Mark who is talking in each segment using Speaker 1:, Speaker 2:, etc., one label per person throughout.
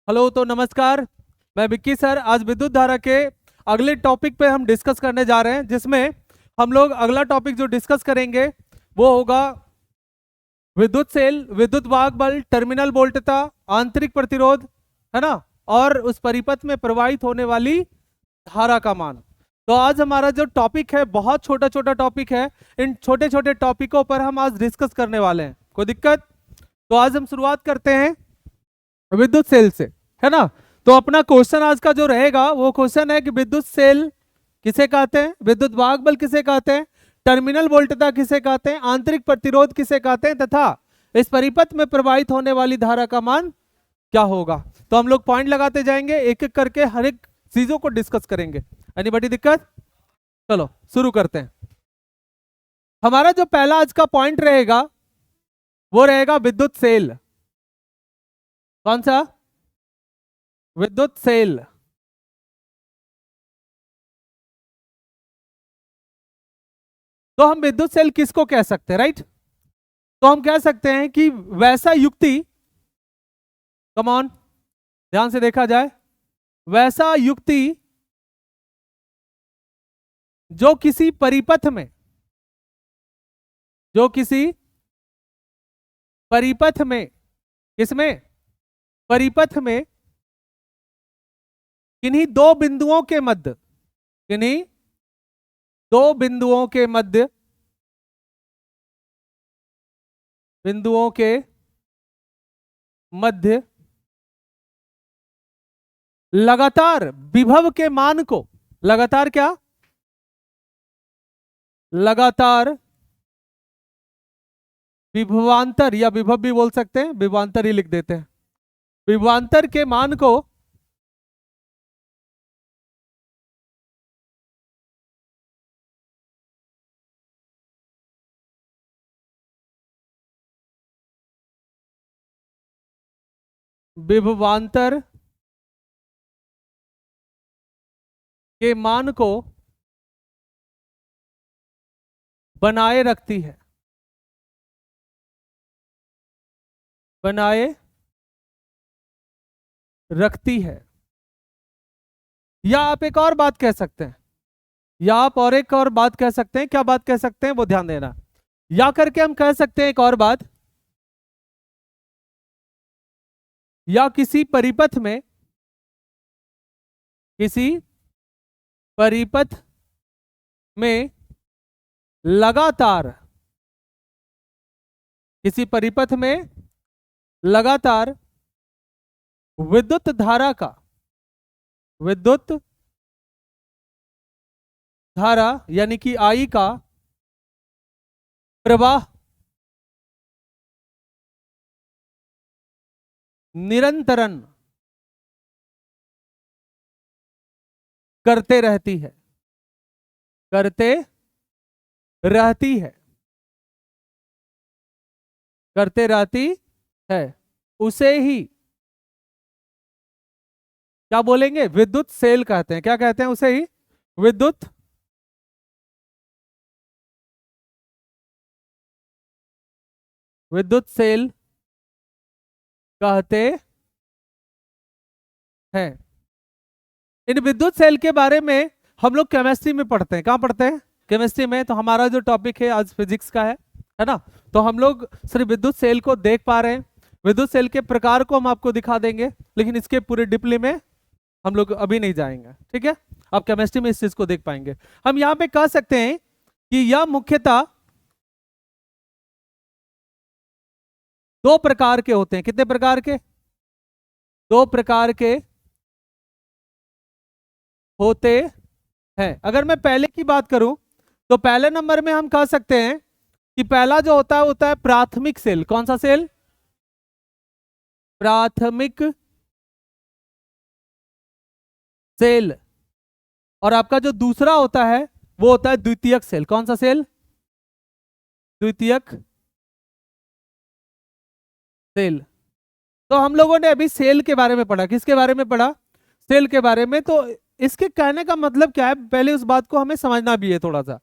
Speaker 1: Hello, तो नमस्कार। मैं विक्की सर। आज विद्युत धारा के अगले टॉपिक पे हम डिस्कस करने जा रहे हैं, जिसमें हम लोग अगला टॉपिक जो डिस्कस करेंगे वो होगा विद्युत सेल, विद्युत वाहक बल, टर्मिनल वोल्टता, आंतरिक प्रतिरोध, है ना, और उस परिपथ में प्रवाहित होने वाली धारा का मान। तो आज हमारा जो टॉपिक है बहुत छोटा छोटा टॉपिक है। इन छोटे छोटे टॉपिकों पर हम आज डिस्कस करने वाले हैं। कोई दिक्कत? तो आज हम शुरुआत करते हैं विद्युत सेल से, है ना। तो अपना क्वेश्चन आज का जो रहेगा वो क्वेश्चन है कि विद्युत सेल किसे कहते हैं, विद्युत वाहक बल किसे कहते हैं, टर्मिनल वोल्टता किसे कहते हैं, आंतरिक प्रतिरोध किसे कहते हैं, तथा इस परिपथ में प्रवाहित होने वाली धारा का मान क्या होगा। तो हम लोग पॉइंट लगाते जाएंगे, एक एक करके हर एक चीजों को डिस्कस करेंगे। एनीबॉडी दिक्कत? चलो शुरू करते हैं। हमारा जो पहला आज का पॉइंट रहेगा वो रहेगा विद्युत सेल। कौन सा? विद्युत सेल। तो हम विद्युत सेल किसको कह सकते हैं, राइट? तो हम कह सकते हैं कि वैसा युक्ति, कम ऑन ध्यान से देखा जाए, वैसा युक्ति जो किसी परिपथ में, जो किसी परिपथ में, किसमें? परिपथ में किन्हीं दो बिंदुओं के मध्य, किन्हीं दो बिंदुओं के मध्य, बिंदुओं के मध्य लगातार विभव के मान को, लगातार क्या? लगातार विभवांतर, या विभव भी बोल सकते हैं, विभवांतर ही लिख देते हैं, विभवांतर के मान को विभवांतर के मान को बनाए रखती है, बनाए रखती है। या आप एक और बात कह सकते हैं, या आप और एक और बात कह सकते हैं। क्या बात कह सकते हैं वो ध्यान देना। या करके हम कह सकते हैं एक और बात, या किसी परिपथ में, किसी परिपथ में लगातार, किसी परिपथ में लगातार विद्युत धारा का, विद्युत धारा यानी कि आई का प्रवाह निरंतरन करते रहती है, करते रहती है, करते रहती है, उसे ही क्या बोलेंगे? विद्युत सेल कहते हैं। क्या कहते हैं? उसे ही विद्युत विद्युत सेल कहते हैं। इन विद्युत सेल के बारे में हम लोग केमिस्ट्री में पढ़ते हैं। कहाँ पढ़ते हैं? केमिस्ट्री में। तो हमारा जो टॉपिक है आज फिजिक्स का है ना। तो हम लोग सिर्फ विद्युत सेल को देख पा रहे हैं। विद्युत सेल के प्रकार को हम आपको दिखा देंगे, लेकिन इसके पूरे डिप्ली में हम लोग अभी नहीं जाएंगे, ठीक है। आप केमिस्ट्री में इस चीज को देख पाएंगे। हम यहाँ पे कह सकते हैं कि यह मुख्यतः दो प्रकार के होते हैं। कितने प्रकार के? दो प्रकार के होते हैं। अगर मैं पहले की बात करूं तो पहले नंबर में हम कह सकते हैं कि पहला जो होता है प्राथमिक सेल। कौन सा सेल? प्राथमिक सेल। और आपका जो दूसरा होता है वो होता है द्वितीयक सेल। कौन सा सेल? द्वितीयक सेल। तो हम लोगों ने अभी सेल के बारे में पढ़ा। किसके बारे में पढ़ा? सेल के बारे में। तो इसके कहने का मतलब क्या है, पहले उस बात को हमें समझना भी है थोड़ा सा।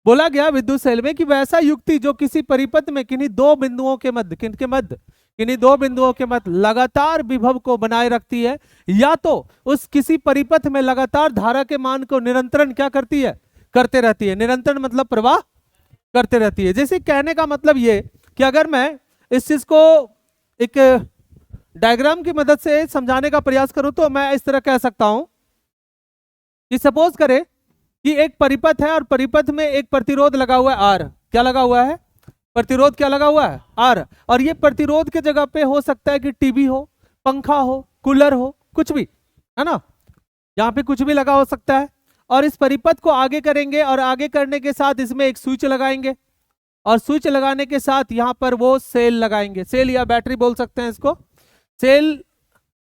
Speaker 1: बोला गया विद्युत सेल में कि वैसा युक्ति जो किसी परिपथ में किन्हीं दो बिंदुओं के मध्य, किनके मध्य? किन्हीं दो बिंदुओं के मध्य लगातार विभव को बनाए रखती है, या तो उस किसी परिपथ में लगातार धारा के मान को निरंतरण क्या करती है, करते रहती है। निरंतरण मतलब प्रवाह करते रहती है। जैसे कहने का मतलब ये कि अगर मैं इस चीज को एक डायग्राम की मदद से समझाने का प्रयास करूं तो मैं इस तरह कह सकता हूं कि सपोज करें कि एक परिपथ है और परिपथ में एक प्रतिरोध लगा हुआ है आर। क्या लगा हुआ है, प्रतिरोध क्या लगा हुआ है, आर। और ये प्रतिरोध के जगह पे हो सकता है कि टीवी हो, पंखा हो, कूलर हो, कुछ भी, है ना, यहाँ पे कुछ भी लगा हो सकता है। और इस परिपथ को आगे करेंगे और आगे करने के साथ इसमें एक स्विच लगाएंगे और स्विच लगाने के साथ यहाँ पर वो सेल लगाएंगे, सेल या बैटरी बोल सकते हैं इसको, सेल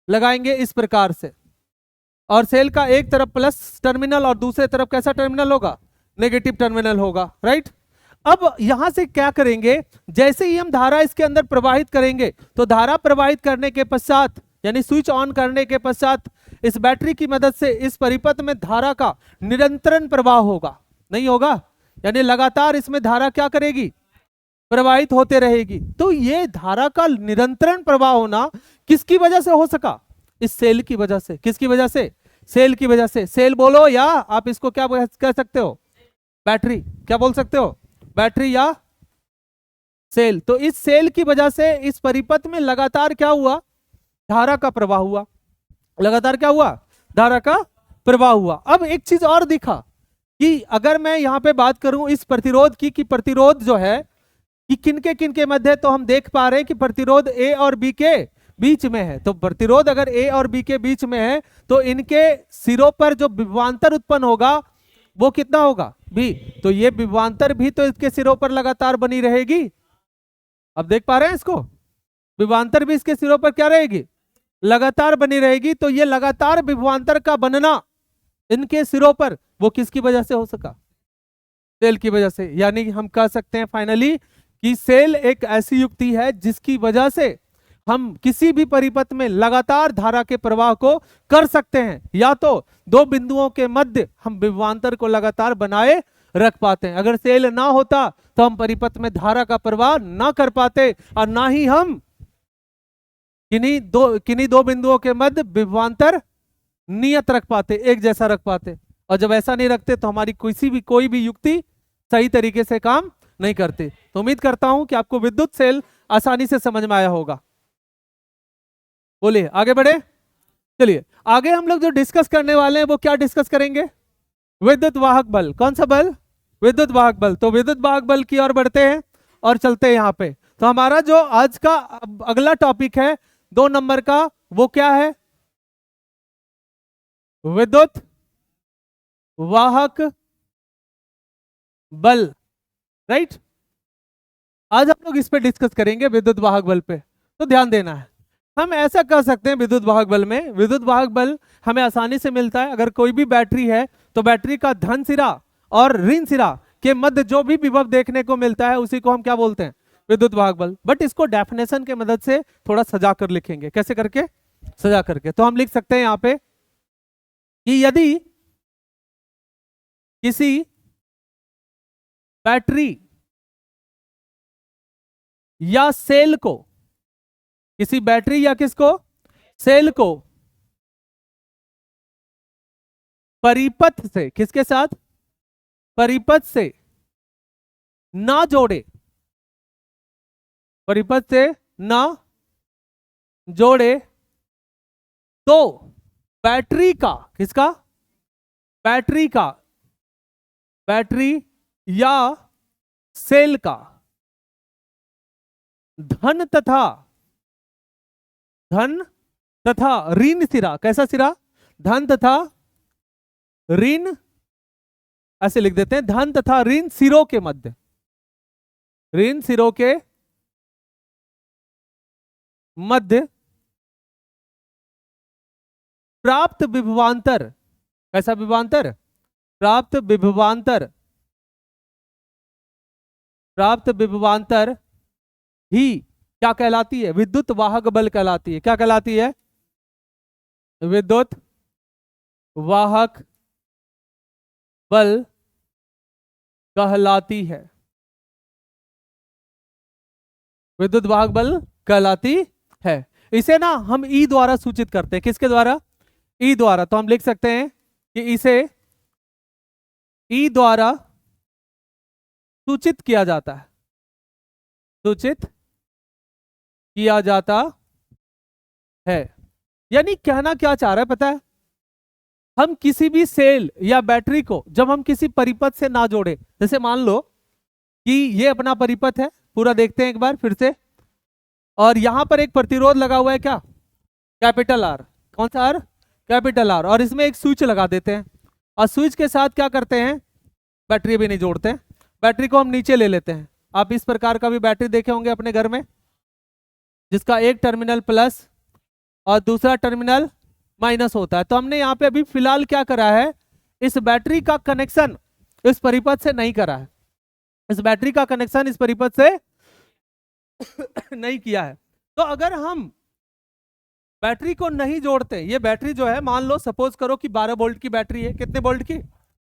Speaker 1: लगाएंगे इस प्रकार से। और सेल का एक तरफ प्लस टर्मिनल और दूसरे तरफ कैसा टर्मिनल होगा, नेगेटिव टर्मिनल होगा, राइट। अब यहां से क्या करेंगे, जैसे ही हम धारा इसके अंदर प्रवाहित करेंगे तो धारा प्रवाहित करने के पश्चात यानी स्विच ऑन करने के पश्चात इस बैटरी की मदद से इस परिपथ में धारा का निरंतरण प्रवाह होगा, नहीं होगा, यानी लगातार इसमें धारा क्या करेगी, प्रवाहित होते रहेगी। तो ये धारा का निरंतरण प्रवाह होना किसकी वजह से हो सका, इस सेल की वजह से। किसकी वजह से, सेल की वजह से। सेल बोलो या आप इसको क्या कह सकते हो, बैटरी, क्या बोल सकते हो, बैटरी या सेल। तो इस सेल की वजह से इस परिपथ में लगातार क्या हुआ, धारा का प्रवाह हुआ, लगातार क्या हुआ, धारा का प्रवाह हुआ। अब एक चीज और दिखा कि अगर मैं यहां पे बात करूं इस प्रतिरोध की, कि प्रतिरोध जो है कि किनके मध्य, तो हम देख पा रहे हैं कि प्रतिरोध ए और बी के बीच में है। तो प्रतिरोध अगर ए और बी के बीच में है तो इनके सिरों पर जो विभवांतर उत्पन्न होगा वो कितना होगा, भी। तो ये विभवांतर भी तो इसके सिरों पर लगातार बनी रहेगी। अब देख पा रहे हैं इसको, विभवांतर भी इसके सिरों पर क्या रहेगी, लगातार बनी रहेगी। तो ये लगातार विभवांतर का बनना इनके सिरों पर वो किसकी वजह से हो सका, सेल की वजह से। यानी हम कह सकते हैं फाइनली कि सेल एक ऐसी युक्ति है जिसकी वजह से हम किसी भी परिपथ में लगातार धारा के प्रवाह को कर सकते हैं, या तो दो बिंदुओं के मध्य हम विभवांतर को लगातार बनाए रख पाते हैं। अगर सेल ना होता तो हम परिपथ में धारा का प्रवाह ना कर पाते और ना ही हम किन्हीं दो बिंदुओं के मध्य विभवांतर नियत रख पाते, एक जैसा रख पाते। और जब ऐसा नहीं रखते तो हमारी कोई भी युक्ति सही तरीके से काम नहीं करती। तो उम्मीद करता हूं कि आपको विद्युत सेल आसानी से समझ में आया होगा। बोलिए आगे बढ़े। चलिए आगे हम लोग जो डिस्कस करने वाले हैं वो क्या डिस्कस करेंगे, विद्युत वाहक बल। कौन सा बल, विद्युत वाहक बल। तो विद्युत वाहक बल की ओर बढ़ते हैं और चलते हैं यहाँ पे। तो हमारा जो आज का अगला टॉपिक है 2 नंबर का, वो क्या है, विद्युत वाहक बल, राइट। आज हम लोग इस पे डिस्कस करेंगे, विद्युत वाहक बल पे। तो ध्यान देना है, हम ऐसा कर सकते हैं विद्युत वाहक बल में, विद्युत वाहक बल हमें आसानी से मिलता है। अगर कोई भी बैटरी है तो बैटरी का धन सिरा और ऋण सिरा के मध्य जो भी विभव देखने को मिलता है उसी को हम क्या बोलते हैं, विद्युत वाहक बल। बट इसको डेफिनेशन के मदद से थोड़ा सजा कर लिखेंगे। कैसे करके, सजा करके। तो हम लिख सकते हैं यहाँ पे कि यदि किसी बैटरी या सेल को, किसी बैटरी या किसको, सेल को परिपथ से, किसके साथ, परिपथ से ना जोड़े, परिपथ से ना जोड़े, तो बैटरी का, किसका, बैटरी का, बैटरी या सेल का धन तथा ऋण सिरा, कैसा सिरा, धन तथा ऋण, ऐसे लिख देते हैं, धन तथा ऋण सिरों के मध्य, ऋण सिरों के मध्य प्राप्त विभवांतर, कैसा विभवांतर, प्राप्त विभवांतर, प्राप्त विभवांतर ही क्या कहलाती है, विद्युत वाहक बल कहलाती है। क्या कहलाती है, विद्युत वाहक बल कहलाती है, विद्युत वाहक बल कहलाती है। इसे ना हम ई द्वारा सूचित करते हैं। किसके द्वारा? ई द्वारा। तो हम लिख सकते हैं कि इसे ई द्वारा सूचित किया जाता है, सूचित किया जाता है। यानी कहना क्या चाह रहा है पता है? हम किसी भी सेल या बैटरी को जब हम किसी परिपथ से ना जोड़े, जैसे मान लो कि ये अपना परिपथ है, पूरा देखते हैं एक बार फिर से, और यहां पर एक प्रतिरोध लगा हुआ है, क्या? Capital R. कौन सा आर? Capital R. और इसमें एक स्विच लगा देते हैं, और स्विच के साथ क्या करते हैं? बैटरी भी नहीं जोड़ते हैं, बैटरी को हम नीचे ले लेते हैं। आप इस प्रकार का भी बैटरी देखे होंगे अपने घर में, जिसका एक टर्मिनल प्लस और दूसरा टर्मिनल माइनस होता है। तो हमने यहाँ पे अभी फिलहाल क्या करा है? इस बैटरी का कनेक्शन इस परिपथ से नहीं करा है, इस बैटरी का कनेक्शन इस परिपथ से नहीं किया है। तो अगर हम बैटरी को नहीं जोड़ते, ये बैटरी जो है, मान लो सपोज करो कि 12 वोल्ट की बैटरी है। कितने वोल्ट की?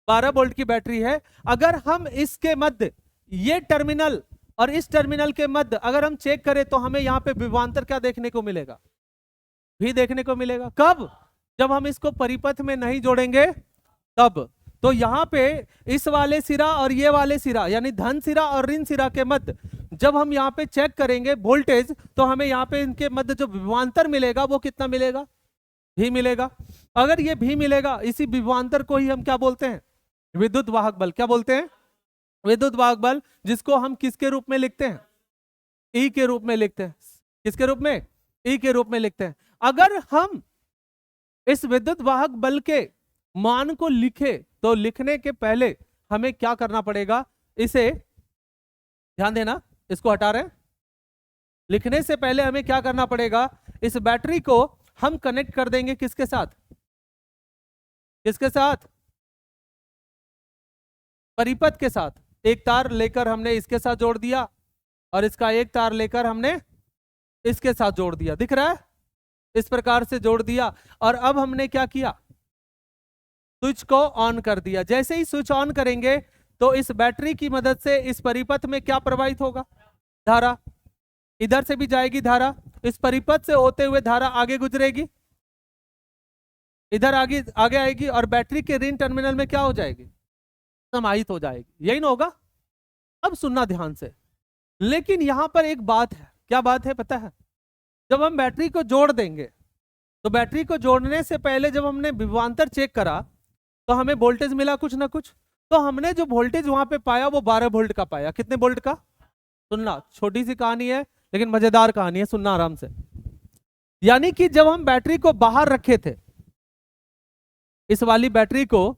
Speaker 1: 12 वोल्ट की बैटरी है। अगर हम इसके मध्य, ये टर्मिनल और इस टर्मिनल के मध्य अगर हम चेक करें तो हमें यहाँ पे विभवांतर क्या देखने को मिलेगा? भी देखने को मिलेगा। कब? जब हम इसको परिपथ में नहीं जोड़ेंगे तब। तो यहाँ पे इस वाले सिरा और ये वाले सिरा, यानी धन सिरा और ऋण सिरा के मध्य जब हम यहाँ पे चेक करेंगे वोल्टेज, तो हमें यहाँ पे इनके मध्य जो विभवांतर मिलेगा वो कितना मिलेगा? भी मिलेगा। अगर ये भी मिलेगा, इसी विभवांतर को ही हम क्या बोलते हैं? विद्युत वाहक बल। क्या बोलते हैं? विद्युत वाहक बल, जिसको हम किसके रूप में लिखते हैं? ई के रूप में लिखते हैं। किसके रूप में? ई के रूप में लिखते हैं। अगर हम इस विद्युत वाहक बल के मान को लिखे तो लिखने के पहले हमें क्या करना पड़ेगा? इसे ध्यान देना, इसको हटा रहे हैं। लिखने से पहले हमें क्या करना पड़ेगा? इस बैटरी को हम कनेक्ट कर देंगे किसके साथ? किसके साथ? परिपथ के साथ। एक तार लेकर हमने इसके साथ जोड़ दिया और इसका एक तार लेकर हमने इसके साथ जोड़ दिया। दिख रहा है? इस प्रकार से जोड़ दिया। और अब हमने क्या किया? स्विच को ऑन कर दिया। जैसे ही स्विच ऑन करेंगे तो इस बैटरी की मदद से इस परिपथ में क्या प्रवाहित होगा? धारा। इधर से भी जाएगी धारा, इस परिपथ से होते हुए धारा आगे गुजरेगी, इधर आगे आगे आएगी और बैटरी के ऋण टर्मिनल में क्या हो जाएगी? समाहित हो जाएगी। यही ना होगा? अब सुनना ध्यान से। लेकिन यहां पर एक बात है। क्या बात है पता है? जब हम बैटरी को जोड़ देंगे तो बैटरी को जोड़ने से पहले जब हमने विभवांतर चेक करा तो हमें वोल्टेज मिला कुछ ना कुछ। तो हमने जो वोल्टेज वहां पे पाया वो 12 वोल्ट का पाया। कितने वोल्ट का? सुनना, छोटी सी कहानी है लेकिन मजेदार कहानी है, सुनना आराम से। यानी कि जब हम बैटरी को बाहर रखे थे, इस वाली बैटरी को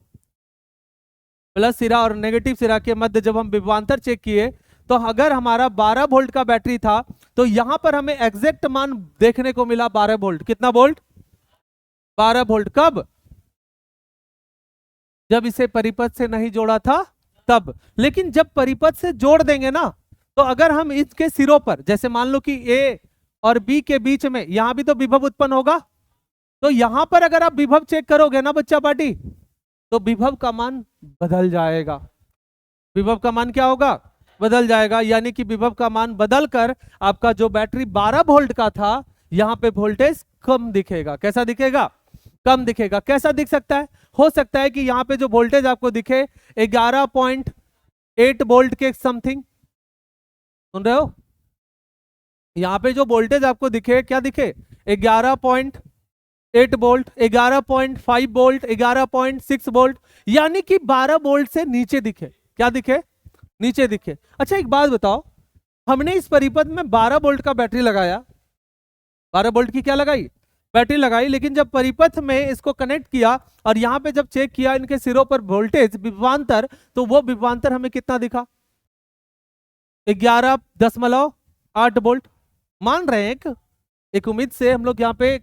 Speaker 1: प्लस सिरा और नेगेटिव सिरा के मध्य जब हम विभवांतर चेक किए, तो अगर हमारा 12 वोल्ट का बैटरी था तो यहां पर हमें एग्जैक्ट मान देखने को मिला 12 वोल्ट। कितना वोल्ट? 12 वोल्ट। कब? जब इसे परिपथ से नहीं जोड़ा था तब। लेकिन जब परिपथ से जोड़ देंगे ना, तो अगर हम इसके सिरों पर, जैसे मान लो कि ए और बी के बीच में यहां भी तो विभव उत्पन्न होगा, तो यहां पर अगर आप विभव चेक करोगे ना बच्चा पार्टी, तो विभव का मान बदल जाएगा। विभव का मान क्या होगा? बदल जाएगा। यानी कि विभव का मान बदलकर आपका जो बैटरी 12 वोल्ट का था, यहां पे वोल्टेज कम दिखेगा। कैसा दिखेगा? कम दिखेगा। कैसा दिख सकता है? हो सकता है कि यहां पे जो वोल्टेज आपको दिखे 11.8 वोल्ट के समथिंग। सुन रहे हो? यहां पे जो वोल्टेज आपको दिखे, क्या दिखे? 11.8 वोल्ट, 11.5 वोल्ट, 11.6 वोल्ट, यानी कि 12 वोल्ट से नीचे दिखे। क्या दिखे? नीचे दिखे। अच्छा एक बात बताओ, हमने इस परिपथ में 12 वोल्ट का बैटरी लगाया, 12 वोल्ट की क्या लगाई? बैटरी लगाई। लेकिन जब परिपथ में इसको कनेक्ट किया और यहां पे जब चेक किया इनके सिरों पर वोल्टेज विभवांतर, तो वो विभवांतर हमें कितना दिखा? 11.8 वोल्ट। मान रहे हैं एक उम्मीद से हम लोग यहाँ पे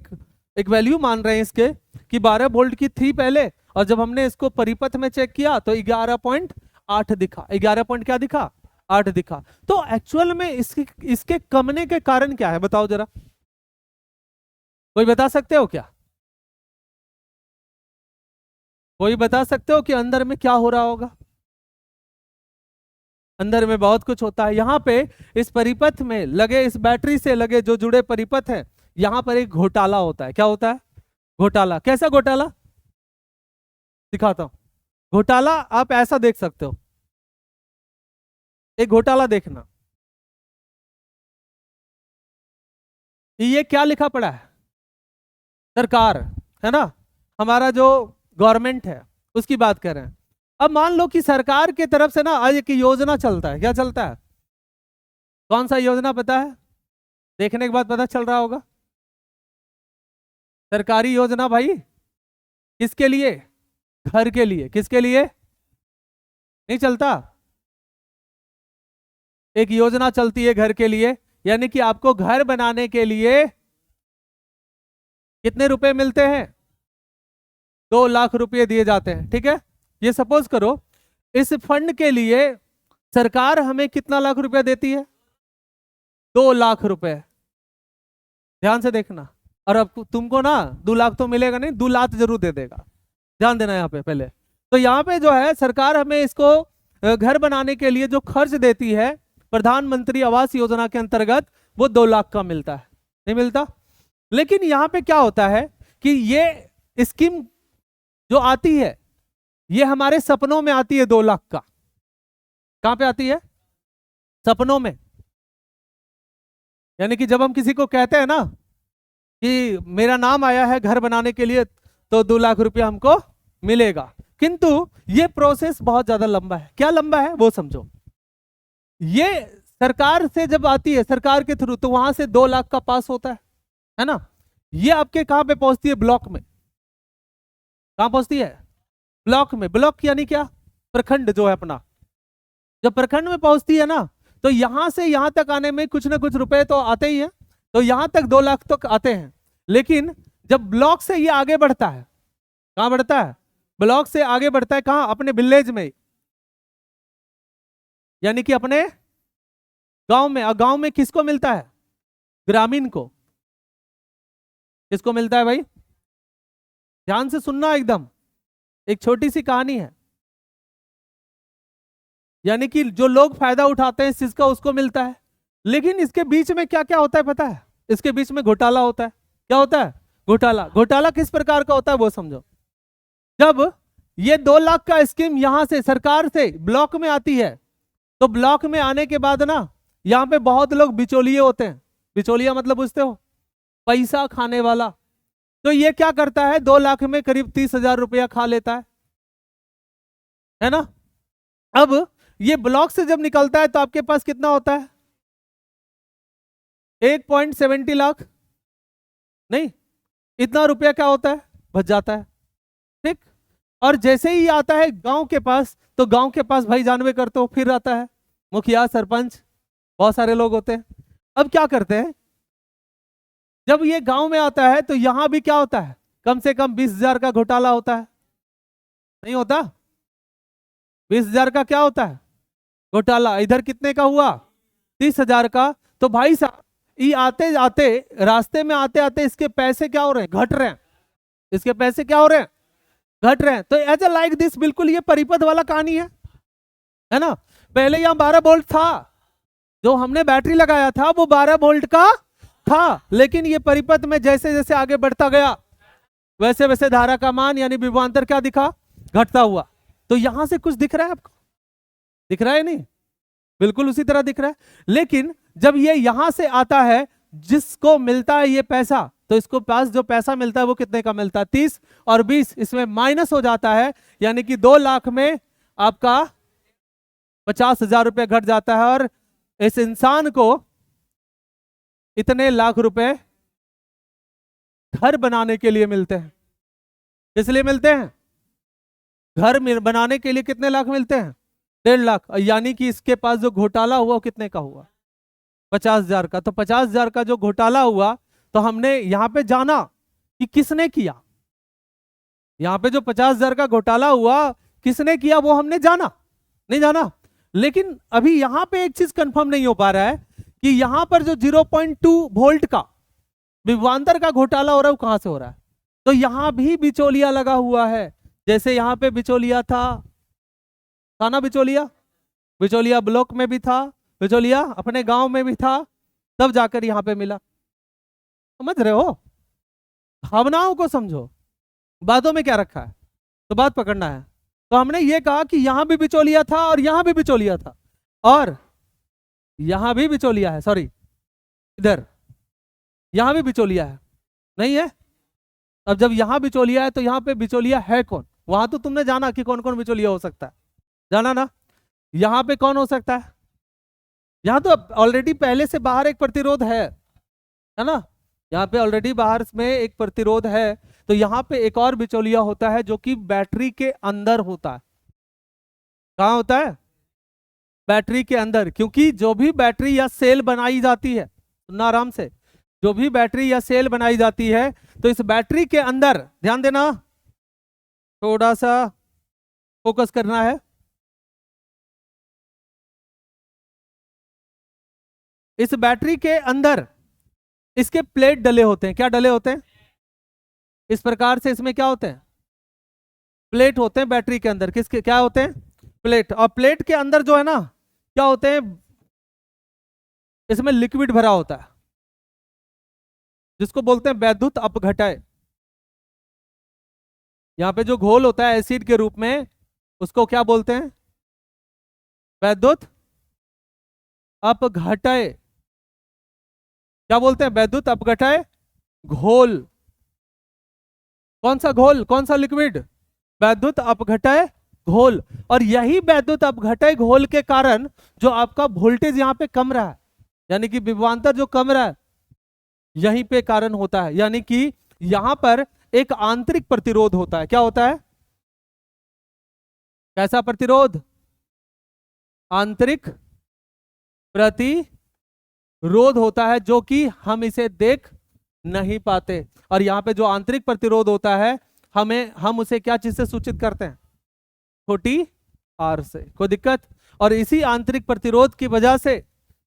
Speaker 1: एक वैल्यू मान रहे हैं इसके कि 12 वोल्ट की थी पहले, और जब हमने इसको परिपथ में चेक किया तो 11.8 दिखा। 11 पॉइंट क्या दिखा? 8 दिखा। तो एक्चुअल में इसके कमने के कारण क्या है बताओ जरा, कोई बता सकते हो क्या? कोई बता सकते हो कि अंदर में क्या हो रहा होगा? अंदर में बहुत कुछ होता है। यहाँ पे इस परिपथ में लगे, इस बैटरी से लगे जो जुड़े परिपथ है, यहाँ पर एक घोटाला होता है। क्या होता है? घोटाला। कैसा घोटाला? दिखाता हूं। घोटाला आप ऐसा देख सकते हो, एक घोटाला देखना। ये क्या लिखा पड़ा है? सरकार, है ना, हमारा जो गवर्नमेंट है उसकी बात कर रहे हैं। अब मान लो कि सरकार की तरफ से ना आज एक योजना चलता है। क्या चलता है? कौन सा योजना पता है? देखने के बाद पता चल रहा होगा। सरकारी योजना भाई, किसके लिए? घर के लिए। किसके लिए? नहीं चलता? एक योजना चलती है घर के लिए, यानी कि आपको घर बनाने के लिए कितने रुपए मिलते हैं? 2 लाख रुपए दिए जाते हैं। ठीक है, ये सपोज करो इस फंड के लिए सरकार हमें कितना लाख रुपया देती है? 2 लाख रुपए। ध्यान से देखना। और अब तुमको ना 2 लाख तो मिलेगा नहीं, 2 लाख जरूर दे देगा। ध्यान देना यहाँ पे पहले। तो यहाँ पे जो है सरकार हमें इसको घर बनाने के लिए जो खर्च देती है प्रधानमंत्री आवास योजना के अंतर्गत, वो 2 लाख का मिलता है। नहीं मिलता? लेकिन यहाँ पे क्या होता है कि ये स्कीम जो आती है ये हमारे सपनों में आती है। 2 लाख का कहां पे आती है? सपनों में। यानी कि जब हम किसी को कहते हैं ना कि मेरा नाम आया है घर बनाने के लिए तो 2 लाख रुपया हमको मिलेगा, किंतु ये प्रोसेस बहुत ज्यादा लंबा है। क्या लंबा है वो समझो। ये सरकार से जब आती है, सरकार के थ्रू, तो वहां से 2 लाख का पास होता है ना। ये आपके कहां पे पहुंचती है? ब्लॉक में। कहां पहुंचती है? ब्लॉक में। ब्लॉक यानी क्या? प्रखंड जो है अपना। जब प्रखंड में पहुंचती है ना, तो यहां से यहां तक आने में कुछ ना कुछ रुपए तो आते ही हैं, तो यहां तक 2 लाख तक आते हैं। लेकिन जब ब्लॉक से ये आगे बढ़ता है, कहां बढ़ता है? ब्लॉक से आगे बढ़ता है कहां? अपने विलेज में, यानी कि अपने गांव में। और गांव में किसको मिलता है? ग्रामीण को। किसको मिलता है भाई? ध्यान से सुनना एकदम, एक छोटी सी कहानी है। यानी कि जो लोग फायदा उठाते हैं इस चीज का उसको मिलता है। लेकिन इसके बीच में क्या क्या होता है पता है? इसके बीच में घोटाला होता है। क्या होता है? घोटाला। घोटाला किस प्रकार का होता है वो समझो। जब ये 2 लाख का स्कीम यहां से सरकार से ब्लॉक में आती है, तो ब्लॉक में आने के बाद ना यहाँ पे बहुत लोग बिचौलिए होते हैं। बिचौलिया मतलब बुझते हो? पैसा खाने वाला। तो ये क्या करता है? 2 लाख में करीब 30,000 रुपया खा लेता है ना। अब ये ब्लॉक से जब निकलता है तो आपके पास कितना होता है? 1.70 लाख। नहीं, इतना रुपया क्या होता है? बच जाता है। ठीक। और जैसे ही आता है गांव के पास, तो गांव के पास भाई जानवे करते हो, फिर आता है मुखिया, सरपंच, बहुत सारे लोग होते हैं। अब क्या करते हैं? जब ये गांव में आता है तो यहां भी क्या होता है? कम से कम 20,000 का घोटाला होता है। नहीं होता? 20,000 का क्या होता है? घोटाला। इधर कितने का हुआ? 30,000 का। तो भाई साहब ये आते आते, रास्ते में आते आते इसके पैसे क्या हो रहे हैं? घट रहे हैं। इसके पैसे क्या हो रहे हैं? घट रहे हैं। तो एज ए लाइक दिस, बिल्कुल ये परिपथ वाला कहानी है ना। पहले यहां 12 वोल्ट था, जो हमने बैटरी लगाया था वो 12 वोल्ट का था, लेकिन ये परिपथ में जैसे जैसे आगे बढ़ता गया वैसे वैसे धारा का मान यानी विभवांतर क्या दिखा? घटता हुआ। तो यहां से कुछ दिख रहा है आपको? दिख रहा है नहीं? बिल्कुल उसी तरह दिख रहा है। लेकिन जब ये यहां से आता है, जिसको मिलता है ये पैसा, तो इसको पास जो पैसा मिलता है वो कितने का मिलता है? 30 और 20 इसमें माइनस हो जाता है, यानी कि 2 लाख में आपका 50,000 रुपये घट जाता है। और इस इंसान को इतने लाख रुपए घर बनाने के लिए मिलते हैं। किस लिए मिलते हैं? घर बनाने के लिए कितने लाख मिलते हैं? 1.5 लाख। यानी कि इसके पास जो घोटाला हुआ वो कितने का हुआ? 50,000 का। तो 50,000 का जो घोटाला हुआ, तो हमने यहां पे जाना कि किसने किया। यहां पे जो 50,000 का घोटाला हुआ किसने किया वो हमने जाना, नहीं जाना। लेकिन अभी यहां पे एक चीज कंफर्म नहीं हो पा रहा है कि यहां पर जो 0.2 वोल्ट का विभवांतर का घोटाला हो रहा है वो कहां से हो रहा है। तो यहां भी बिचौलिया लगा हुआ है। जैसे यहां पे बिचौलिया था ना, बिचौलिया। बिचौलिया ब्लॉक में भी था, बिचौलिया अपने गांव में भी था, तब जाकर यहाँ पे मिला। समझ रहे हो? भावनाओं को समझो, बातों में क्या रखा है, तो बात पकड़ना है। तो हमने ये कहा कि यहां भी बिचौलिया था और यहां भी बिचौलिया था और यहां भी बिचौलिया है, सॉरी इधर यहां भी बिचौलिया है, नहीं है? अब जब यहां बिचौलिया है तो यहां पे बिचौलिया है कौन? वहां तो तुमने जाना कि कौन कौन बिचौलिया हो सकता है, जाना ना? यहां पे कौन हो सकता है? यहां तो ऑलरेडी पहले से बाहर एक प्रतिरोध है ना? यहाँ पे ऑलरेडी बाहर में एक प्रतिरोध है, तो यहाँ पे एक और बिचौलिया होता है जो कि बैटरी के अंदर होता है। कहाँ होता है? बैटरी के अंदर, क्योंकि जो भी बैटरी या सेल बनाई जाती है, सुनना आराम से, जो भी बैटरी या सेल बनाई जाती है तो इस बैटरी के अंदर, ध्यान देना, थोड़ा सा फोकस करना है, इस बैटरी के अंदर इसके प्लेट डले होते हैं। क्या डले होते हैं? इस प्रकार से इसमें क्या होते हैं? प्लेट होते हैं बैटरी के अंदर। किसके क्या होते हैं? प्लेट। और प्लेट के अंदर जो है ना, क्या होते हैं? इसमें लिक्विड भरा होता है जिसको बोलते हैं वैद्युत अपघटय। यहां पे जो घोल होता है एसिड के रूप में, उसको क्या बोलते हैं? वैद्युत अपघटय। क्या बोलते हैं? वैद्युत अपघटय घोल। कौन सा घोल, कौन सा लिक्विड? वैद्युत अपघटय घोल। और यही वैद्युत अपघटय घोल के कारण जो आपका वोल्टेज यहाँ पे कम रहा है, यानी कि विभवांतर जो कम रहा है, यहीं पे कारण होता है। यानी कि यहां पर एक आंतरिक प्रतिरोध होता है। क्या होता है? कैसा प्रतिरोध? आंतरिक प्रतिरोध होता है, जो कि हम इसे देख नहीं पाते। और यहाँ पे जो आंतरिक प्रतिरोध होता है, हम उसे क्या चीज से सूचित करते हैं? छोटी आर से। कोई दिक्कत? और इसी आंतरिक प्रतिरोध की वजह से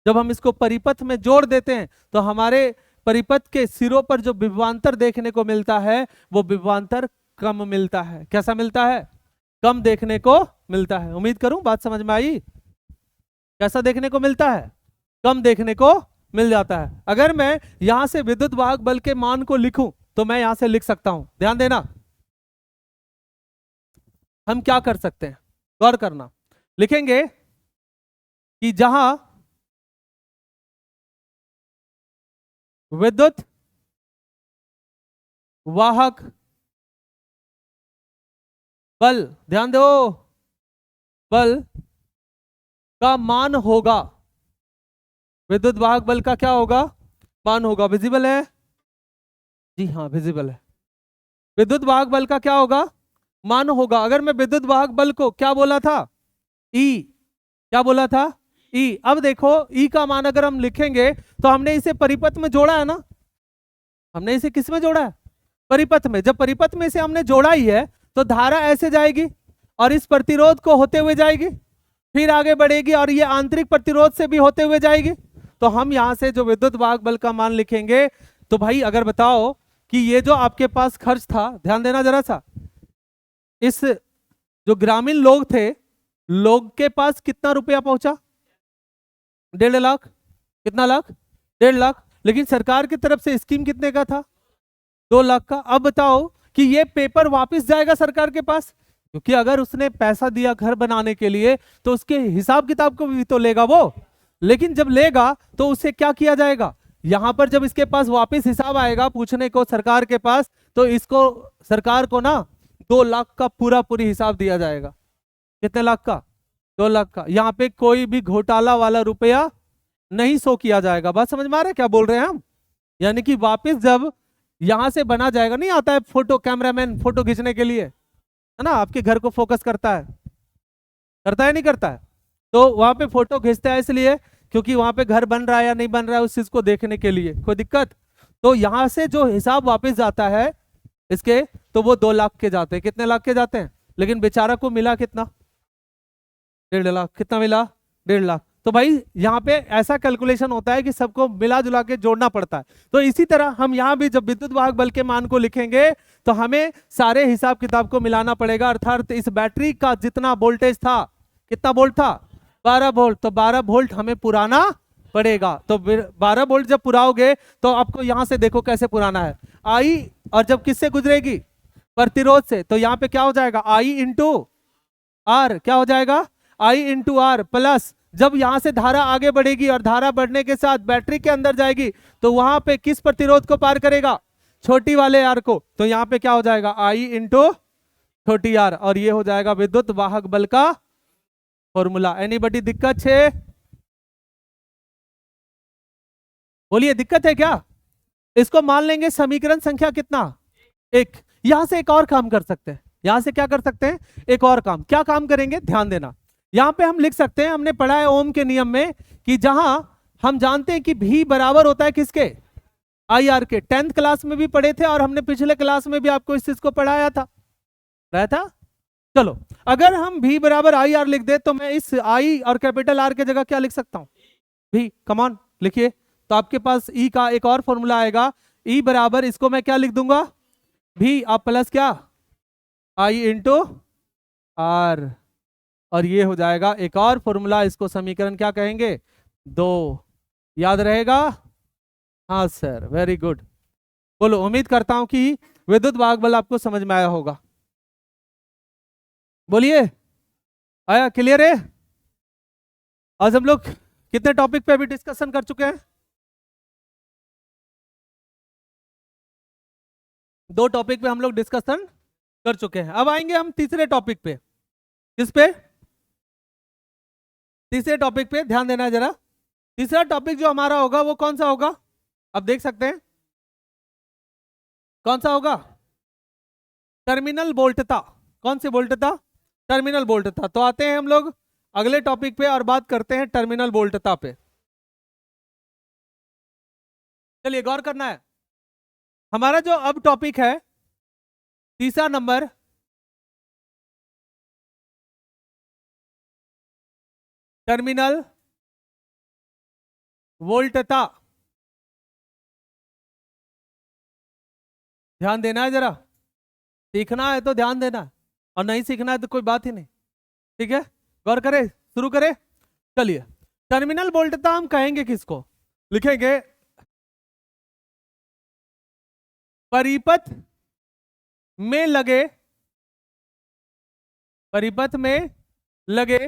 Speaker 1: जब हम इसको परिपथ में जोड़ देते हैं तो हमारे परिपथ के सिरों पर जो विभवांतर देखने को मिलता है, वो विभवांतर कम मिलता है। कैसा मिलता है? कम देखने को मिलता है। उम्मीद करूं बात समझ में आई। कैसा देखने को मिलता है? कम देखने को मिल जाता है। अगर मैं यहां से विद्युत वाहक बल के मान को लिखूं तो मैं यहां से लिख सकता हूं, ध्यान देना, हम क्या कर सकते हैं, गौर करना। लिखेंगे कि जहां विद्युत वाहक बल, ध्यान दो, बल का मान होगा, विद्युत वाहक बल का क्या होगा? मान होगा। विजिबल है? जी हाँ विजिबल है। विद्युत वाहक बल का क्या होगा? मान होगा। अगर मैं विद्युत वाहक बल को क्या बोला था? ई। क्या बोला था? ई। अब देखो ई का मान अगर हम लिखेंगे तो हमने इसे परिपथ में जोड़ा है ना, हमने इसे किस में जोड़ा है? परिपथ में। जब परिपथ में इसे हमने जोड़ा ही है तो धारा ऐसे जाएगी और इस प्रतिरोध को होते हुए जाएगी, फिर आगे बढ़ेगी और ये आंतरिक प्रतिरोध से भी होते हुए जाएगी। तो हम यहां से जो विद्युत वाहक बल का मान लिखेंगे, तो भाई अगर बताओ कि ये जो आपके पास खर्च था, ध्यान देना जरा सा, इस जो ग्रामीण लोग थे, लोग के पास कितना रुपया पहुंचा? 1.5 लाख। कितना लाख? 1.5 लाख। लेकिन सरकार की तरफ से स्कीम कितने का था? 2 लाख का। अब बताओ कि ये पेपर वापस जाएगा सरकार के पास, क्योंकि अगर उसने पैसा दिया घर बनाने के लिए तो उसके हिसाब किताब को भी तो लेगा वो। लेकिन जब लेगा तो उसे क्या किया जाएगा? यहां पर जब इसके पास वापस हिसाब आएगा पूछने को सरकार के पास, तो इसको सरकार को ना 2 लाख का पूरी हिसाब दिया जाएगा। कितने लाख का? 2 लाख का। यहाँ पे कोई भी घोटाला वाला रुपया नहीं शो किया जाएगा। बात समझ में आ रहा है क्या बोल रहे हैं हम? यानी कि वापस जब यहां से बना जाएगा, नहीं आता है फोटो, कैमरामैन फोटो खींचने के लिए, है ना, आपके घर को फोकस करता है, करता है नहीं करता है? तो वहां पे फोटो खींचता है इसलिए क्योंकि वहां पे घर बन रहा है या नहीं बन रहा है उस चीज को देखने के लिए। कोई दिक्कत? तो यहां से जो हिसाब वापस जाता है इसके, तो वो 2 लाख के जाते हैं। कितने लाख के जाते हैं? लेकिन बेचारा को मिला कितना? 1.5 लाख। कितना मिला? 1.5 लाख। तो भाई यहाँ पे ऐसा कैलकुलेशन होता है कि सबको मिला जुला के जोड़ना पड़ता है। तो इसी तरह हम यहाँ भी जब विद्युत वाहक बल के मान को लिखेंगे तो हमें सारे हिसाब किताब को मिलाना पड़ेगा। अर्थात इस बैटरी का जितना वोल्टेज था, कितना वोल्ट था? 12 वोल्ट, तो 12 वोल्ट हमें पुराना पड़ेगा। तो 12 वोल्ट जब पुराओगे तो आपको यहां से देखो कैसे पुराना है, आई, और जब किससे गुजरेगी, प्रतिरोध से, तो यहाँ पे क्या हो जाएगा, आई इंटू आर, क्या हो जाएगा, आई इंटू आर, प्लस जब यहां से धारा आगे बढ़ेगी और धारा बढ़ने के साथ बैटरी के अंदर जाएगी तो वहां पे किस प्रतिरोध को पार करेगा, छोटी वाले आर को, तो यहाँ पे क्या हो जाएगा, आई इंटू छोटी आर, और ये हो जाएगा विद्युत वाहक बल का फॉर्मूला। एनीबडी दिक्कत है, बोलिए दिक्कत है क्या। इसको मान लेंगे समीकरण संख्या कितना, एक। यहां से एक और काम कर सकते हैं, यहां से क्या कर सकते हैं, एक और काम, क्या काम करेंगे, ध्यान देना। यहां पे हम लिख सकते हैं, हमने पढ़ा है ओम के नियम में कि जहां हम जानते हैं कि भी बराबर होता है किसके, आई आर के, 10th क्लास में भी पढ़े थे और हमने पिछले क्लास में भी आपको इस चीज को पढ़ाया था। चलो, अगर हम भी बराबर आई आर लिख दे तो मैं इस आई और कैपिटल आर के जगह क्या लिख सकता हूं, भी, कमान लिखिए। तो आपके पास ई का एक और फॉर्मूला आएगा, ई बराबर, इसको मैं क्या लिख दूंगा, भी, आप प्लस क्या, आई इंटू आर, और ये हो जाएगा एक और फॉर्मूला, इसको समीकरण क्या कहेंगे, 2। याद रहेगा, हाँ सर, वेरी गुड। बोलो, उम्मीद करता हूं कि विद्युत वाहक बल आपको समझ में आया होगा। बोलिए, आया, क्लियर है। आज हम लोग कितने टॉपिक पे अभी डिस्कशन कर चुके हैं, 2 टॉपिक पे हम लोग डिस्कशन कर चुके हैं। अब आएंगे हम तीसरे टॉपिक पे, किस पे, तीसरे टॉपिक पे ध्यान देना है जरा। तीसरा टॉपिक जो हमारा होगा वो कौन सा होगा, अब देख सकते हैं कौन सा होगा, टर्मिनल वोल्टता। कौन सी वोल्टता, टर्मिनल वोल्टता। तो आते हैं हम लोग अगले टॉपिक पे और बात करते हैं टर्मिनल वोल्टता पे। चलिए गौर करना है, हमारा जो अब टॉपिक है तीसरा नंबर, टर्मिनल वोल्टता। ध्यान देना है जरा, सीखना है तो ध्यान देना, और नहीं सीखना है तो कोई बात ही नहीं, ठीक है। गौर करें, शुरू करें। चलिए, टर्मिनल वोल्टता हम कहेंगे किसको, लिखेंगे परिपथ में लगे, परिपथ में लगे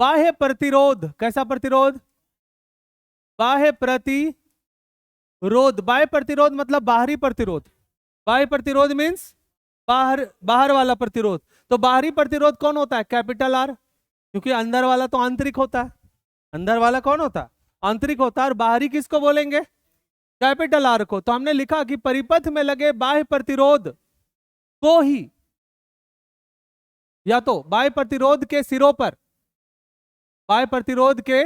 Speaker 1: बाह्य प्रतिरोध। कैसा प्रतिरोध, बाह्य प्रतिरोध। बाह्य प्रतिरोध मतलब बाहरी प्रतिरोध, बाह्य प्रतिरोध मीन्स बाहर, बाहर वाला प्रतिरोध। तो बाहरी प्रतिरोध कौन होता है, कैपिटल आर, क्योंकि अंदर वाला तो आंतरिक होता है, अंदर वाला कौन होता है, आंतरिक होता है, और बाहरी किसको बोलेंगे, कैपिटल आर को। तो हमने लिखा कि परिपथ में लगे बाह्य प्रतिरोध को ही, या तो बाह्य प्रतिरोध के सिरों पर, बाह्य प्रतिरोध के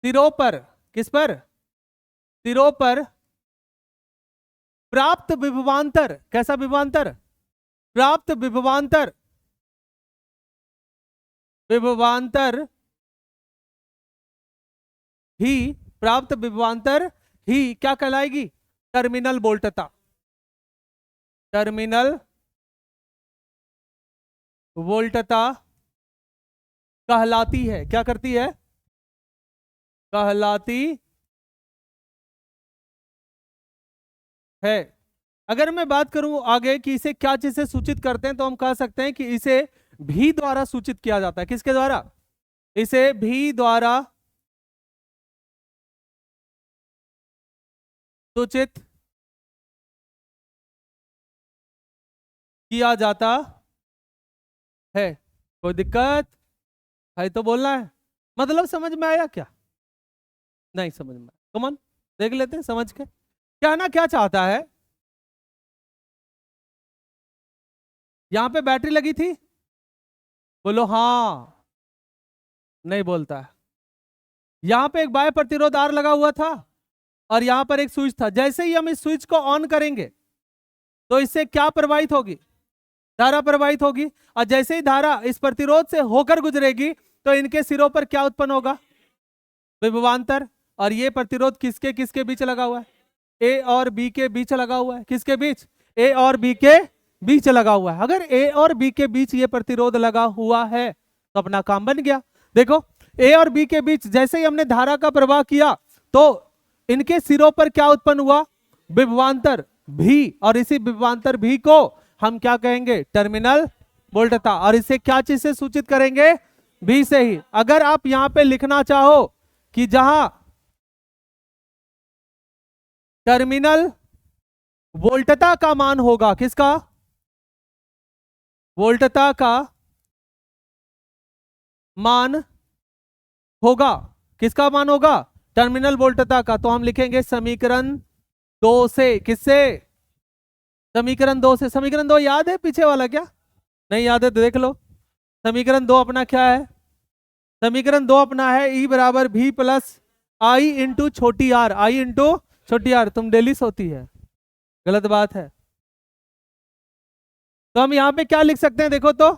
Speaker 1: सिरों पर, किस पर, सिरों पर प्राप्त विभवांतर। कैसा विभवांतर, प्राप्त विभवांतर, विभवांतर ही, प्राप्त विभवांतर ही क्या कहलाएगी, टर्मिनल वोल्टता। टर्मिनल वोल्टता कहलाती है, क्या करती है, कहलाती है। अगर मैं बात करूं आगे कि इसे क्या चीज से सूचित करते हैं, तो हम कह सकते हैं कि इसे भी द्वारा सूचित किया जाता है। किसके द्वारा, इसे भी द्वारा सूचित किया जाता है। कोई दिक्कत है तो बोलना है, मतलब समझ में आया क्या, नहीं समझ में, कमन देख लेते हैं समझ के कहना क्या चाहता है। यहां पे बैटरी लगी थी, बोलो हाँ, नहीं बोलता है। यहां पे एक बाह्य प्रतिरोध आर लगा हुआ था और यहां पर एक स्विच था। जैसे ही हम इस स्विच को ऑन करेंगे तो इससे क्या प्रवाहित होगी, धारा प्रवाहित होगी, और जैसे ही धारा इस प्रतिरोध से होकर गुजरेगी तो इनके सिरों पर क्या उत्पन्न होगा, विभवांतर। और ये प्रतिरोध किसके किसके बीच लगा हुआ है, ए और बी के बीच लगा हुआ है। किसके बीच, ए और बी के बीच लगा हुआ है। अगर ए और बी के बीच ये प्रतिरोध लगा हुआ है तो अपना काम बन गया। देखो ए और बी के बीच जैसे ही हमने धारा का प्रवाह किया तो इनके सिरों पर क्या उत्पन्न हुआ, विभवांतर भी, और इसी विभवांतर भी को हम क्या कहेंगे, टर्मिनल वोल्टता, और इसे क्या चीज से सूचित करेंगे, भी से ही। अगर आप यहां पे लिखना चाहो कि जहां टर्मिनल वोल्टता का मान होगा, किसका, वोल्टता का मान होगा, किसका मान होगा, टर्मिनल वोल्टता का, तो हम लिखेंगे समीकरण 2 से, किससे, समीकरण 2 से। समीकरण 2 याद है पीछे वाला, क्या नहीं याद है तो देख लो। समीकरण 2 अपना क्या है, समीकरण 2 अपना है ई बराबर भी प्लस आई इंटू छोटी आर, आई इंटू छोटी आर। तुम डेली सोती है, गलत बात है। तो हम यहां पे क्या लिख सकते हैं, देखो तो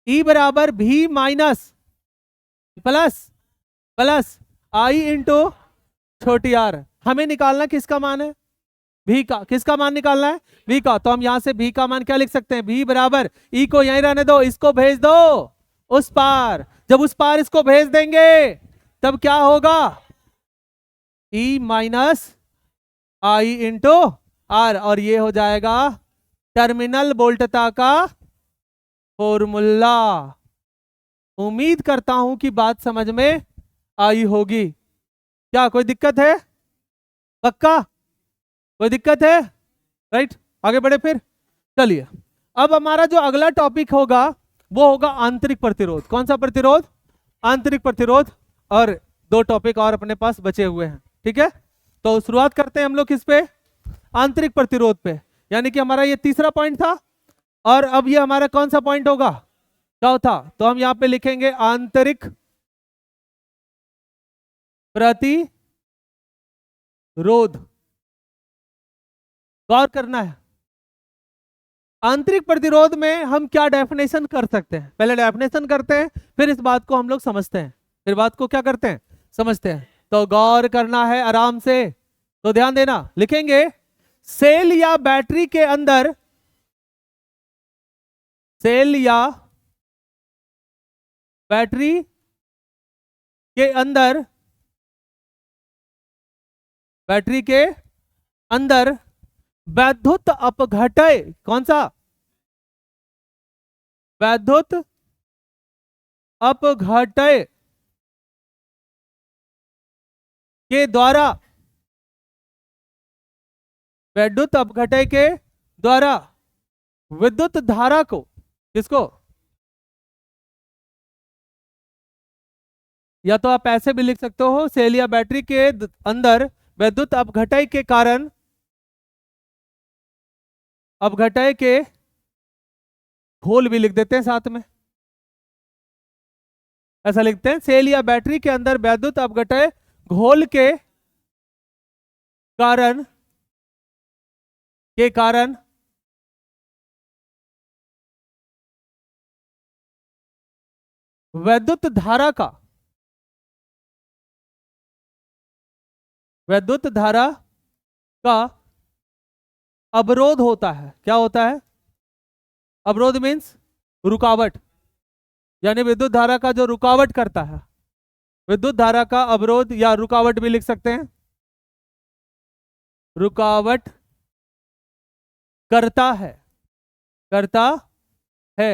Speaker 1: ई बराबर भी माइनस प्लस प्लस आई इंटू छोटी आर। हमें निकालना किसका मान है, भी का, किसका मान निकालना है, भी का। तो हम यहां से भी का मान क्या लिख सकते हैं, भी बराबर ई को यहीं रहने दो, इसको भेज दो उस पार। जब उस पार इसको भेज देंगे तब क्या होगा, E minus I into are, और ये हो जाएगा टर्मिनल वोल्टता का फॉर्मूला। उम्मीद करता हूं कि बात समझ में आई होगी। क्या कोई दिक्कत है, पक्का कोई दिक्कत है, राइट, आगे बढ़े फिर। चलिए अब हमारा जो अगला टॉपिक होगा वो होगा आंतरिक प्रतिरोध। कौन सा प्रतिरोध, आंतरिक प्रतिरोध। और 2 टॉपिक और अपने पास बचे हुए हैं, ठीक है। तो शुरुआत करते हैं हम लोग किस पे, आंतरिक प्रतिरोध पे, यानी कि हमारा ये तीसरा पॉइंट था, और अब ये हमारा कौन सा पॉइंट होगा, चौथा। तो हम यहां पे लिखेंगे आंतरिक प्रतिरोध। गौर करना है, आंतरिक प्रतिरोध में हम क्या डेफिनेशन कर सकते हैं, पहले डेफिनेशन करते हैं, फिर इस बात को हम लोग समझते हैं, फिर बात को क्या करते हैं, समझते हैं। तो गौर करना है आराम से, तो ध्यान देना। लिखेंगे सेल या बैटरी के अंदर, सेल या बैटरी के अंदर, बैटरी के अंदर वैद्युत अपघटय, कौन सा, वैद्युत अपघटय के द्वारा, वैद्युत अपघटय के द्वारा विद्युत धारा को, किसको, या तो आप ऐसे भी लिख सकते हो, सेल या बैटरी के अंदर विद्युत अपघटय के कारण, अपघटय के घोल भी लिख देते हैं साथ में, ऐसा लिखते हैं, सेल या बैटरी के अंदर वैद्युत अपघटय घोल के कारण, के कारण वैद्युत धारा का, वैद्युत धारा का अवरोध होता है। क्या होता है, अवरोध मीन्स रुकावट, यानी विद्युत धारा का जो रुकावट करता है, विद्युत धारा का अवरोध या रुकावट भी लिख सकते हैं, रुकावट करता है, करता है,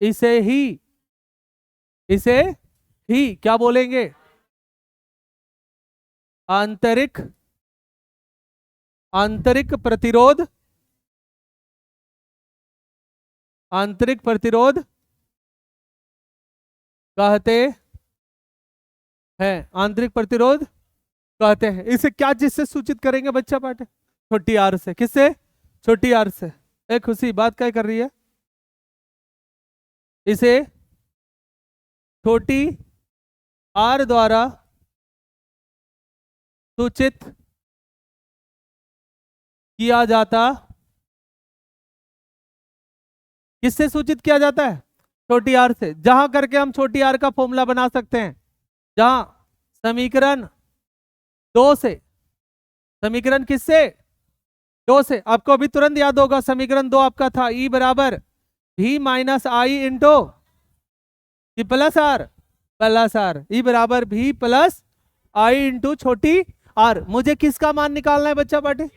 Speaker 1: इसे ही, इसे ही क्या बोलेंगे, आंतरिक, आंतरिक प्रतिरोध, आंतरिक प्रतिरोध कहते हैं, आंतरिक प्रतिरोध कहते हैं। इसे क्या चीज से सूचित करेंगे बच्चा पाठे, छोटी आर से, किससे, छोटी आर से। एक खुशी बात क्या कर रही है, इसे छोटी आर द्वारा सूचित किया जाता, किससे सूचित किया जाता है, छोटी आर से। जहां करके हम छोटी आर का फॉर्मूला बना सकते हैं, जहां समीकरण 2 से, समीकरण किससे, 2 से आपको अभी तुरंत याद होगा, समीकरण 2 आपका था E बराबर V माइनस आई इंटू प्लस आर ई बराबर V प्लस आई इंटू छोटी आर। मुझे किसका मान निकालना है बच्चा पार्टी?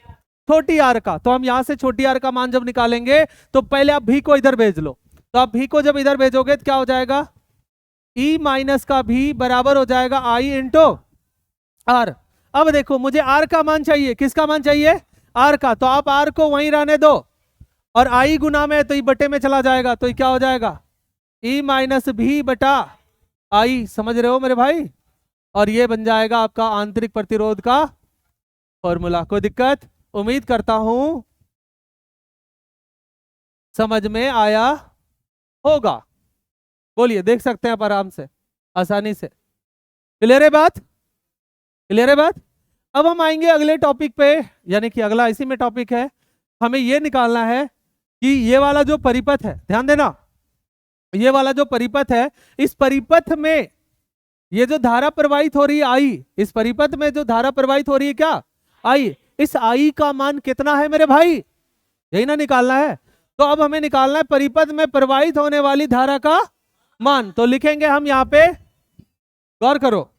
Speaker 1: छोटी आर का। तो हम यहां से छोटी आर का मान जब निकालेंगे तो पहले आप V को इधर भेज लो। तो आप V को जब इधर भेजोगे तो क्या हो जाएगा? E माइनस का V बराबर हो जाएगा आई इंटू आर। अब देखो मुझे आर का मान चाहिए। किसका मान चाहिए? आर का। तो आप आर को वहीं रहने दो और आई गुना में तो ई बटे में चला जाएगा। तो ये क्या हो जाएगा? E माइनस भी बटा आई। समझ रहे हो मेरे भाई? और ये बन जाएगा आपका आंतरिक प्रतिरोध का फॉर्मूला। कोई दिक्कत? उम्मीद करता हूं समझ में आया होगा। बोलिए, देख सकते हैं आप आराम से, आसानी से। क्लियर है बात? क्लियर है बात? अब हम आएंगे अगले टॉपिक पे, यानी कि अगला इसी में टॉपिक है। हमें ये निकालना है कि ये वाला जो परिपथ है, ध्यान देना, ये वाला जो परिपथ है, इस परिपथ में ये जो धारा प्रवाहित हो रही है आई, इस परिपथ में जो धारा प्रवाहित हो रही है क्या? आई। इस आई का मान कितना है मेरे भाई? यही ना निकालना है। तो अब हमें निकालना है परिपथ में प्रवाहित होने वाली धारा का मान। तो लिखेंगे हम यहां पे, गौर करो,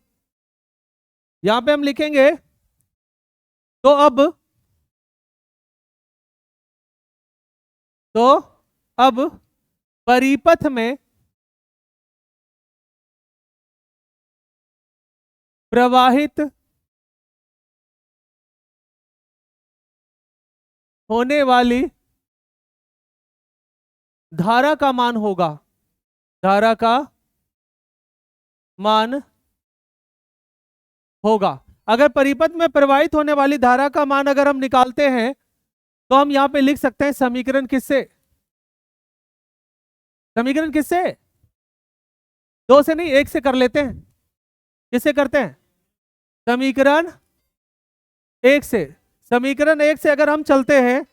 Speaker 1: यहां पे हम लिखेंगे तो अब परिपथ में प्रवाहित होने वाली धारा का मान होगा, धारा का मान होगा। अगर परिपथ में प्रवाहित होने वाली धारा का मान अगर हम निकालते हैं तो हम यहां पे लिख सकते हैं समीकरण किससे? समीकरण किससे? 2 से नहीं, 1 से कर लेते हैं। किससे करते हैं? समीकरण 1 से। समीकरण 1 से अगर हम चलते हैं,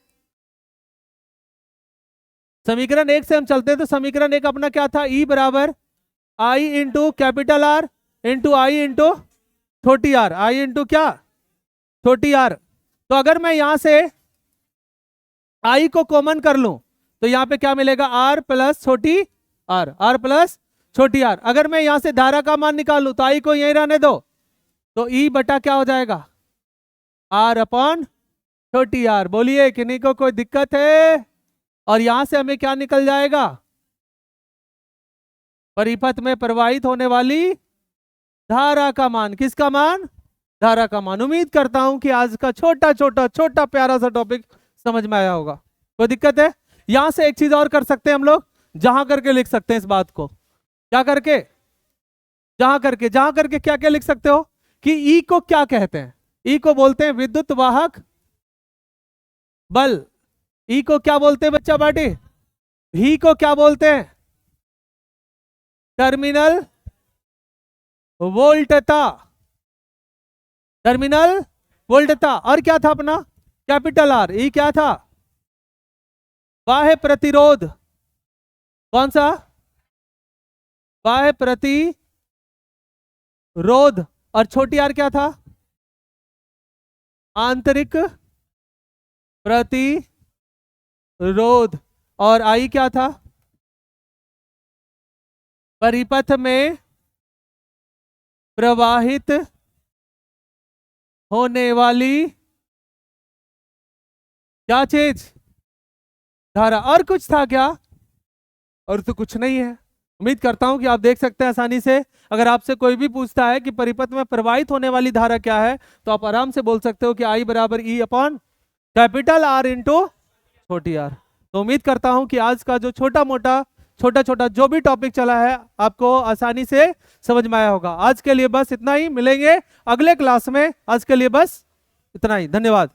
Speaker 1: समीकरण 1 से हम चलते हैं तो समीकरण 1 अपना क्या था? E बराबर आई इंटू कैपिटल आर इंटू आई इंटू छोटी आर। आई इंटू क्या? छोटी आर। तो अगर मैं यहां से आई को कॉमन कर लूं तो यहां पे क्या मिलेगा? आर प्लस छोटी आर, आर प्लस छोटी आर। अगर मैं यहां से धारा का मान निकालूं तो आई को यहीं रहने दो, तो ई बटा क्या हो जाएगा? आर अपॉन छोटी आर। बोलिए, किन्हीं को कोई दिक्कत है? और यहां से हमें क्या निकल जाएगा? परिपथ में प्रवाहित होने वाली धारा का मान। किसका मान? धारा का मान। उम्मीद करता हूं कि आज का छोटा छोटा छोटा प्यारा सा टॉपिक समझ में आया होगा। कोई दिक्कत है? यहां से एक चीज और कर सकते हैं हम लोग, जहां करके लिख सकते हैं इस बात को। क्या करके? जहां करके। जहां करके क्या क्या लिख सकते हो कि ई को क्या कहते हैं? ई को बोलते हैं विद्युत वाहक बल। ई को क्या बोलते हैं बच्चा पार्टी? भी को क्या बोलते हैं? टर्मिनल वोल्टता। टर्मिनल वोल्टता। और क्या था अपना? Capital R. ई क्या था? बाह्य प्रतिरोध। कौन सा? बाह्य प्रतिरोध। और छोटी आर क्या था? आंतरिक प्रतिरोध। और आई क्या था? परिपथ में प्रवाहित होने वाली क्या चीज? धारा। और कुछ था क्या? और तो कुछ नहीं है। उम्मीद करता हूं कि आप देख सकते हैं आसानी से। अगर आपसे कोई भी पूछता है कि परिपथ में प्रवाहित होने वाली धारा क्या है तो आप आराम से बोल सकते हो कि आई बराबर ई अपॉन कैपिटल आर इंटू छोटी आर। तो उम्मीद करता हूं कि आज का जो छोटा छोटा जो भी टॉपिक चला है आपको आसानी से समझ में आया होगा। आज के लिए बस इतना ही। मिलेंगे अगले क्लास में। आज के लिए बस इतना ही। धन्यवाद।